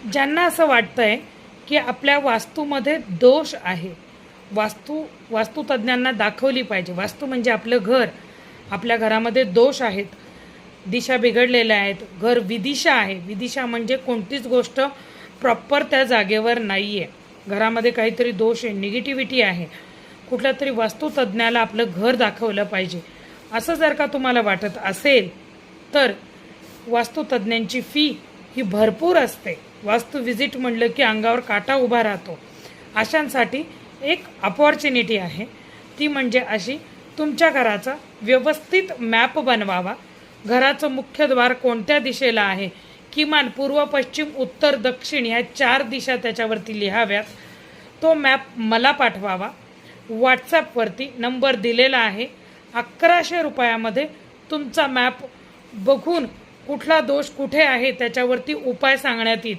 ज्यांना असं वाटतंय की आपल्या वास्तूमध्ये दोष आहे, वास्तुतज्ञांना दाखवली पाहिजे. वास्तू म्हणजे आपलं घर. आपल्या घरामध्ये दोष आहेत, दिशा बिघडलेल्या आहेत, घर विदिशा आहे. विदिशा म्हणजे कोणतीच गोष्ट प्रॉपर त्या जागेवर नाही आहे, घरामध्ये काहीतरी दोष आहे, निगेटिव्हिटी आहे. कुठल्या तरी वास्तुतज्ञाला आपलं घर दाखवलं पाहिजे. असं जर का तुम्हाला वाटत असेल तर वास्तुतज्ञांची फी ही भरपूर असते. वास्तू विजिट म्हणलं की अंगावर काटा उभा राहतो. अशांसाठी एक अपॉर्च्युनिटी आहे, ती म्हणजे अशी, तुमच्या घराचा व्यवस्थित मॅप बनवावा. घराचं मुख्य द्वार कोणत्या दिशेला आहे, किमान पूर्व पश्चिम उत्तर दक्षिण ह्या 4 दिशा त्याच्यावरती लिहाव्यात. तो मॅप मला पाठवावा. व्हॉट्सॲपवरती नंबर दिलेला आहे. 1100 रुपयामध्ये तुमचा मॅप बघून कुठला दोष कुठे आहे त्याच्यावरती उपाय सांगण्यात येईल.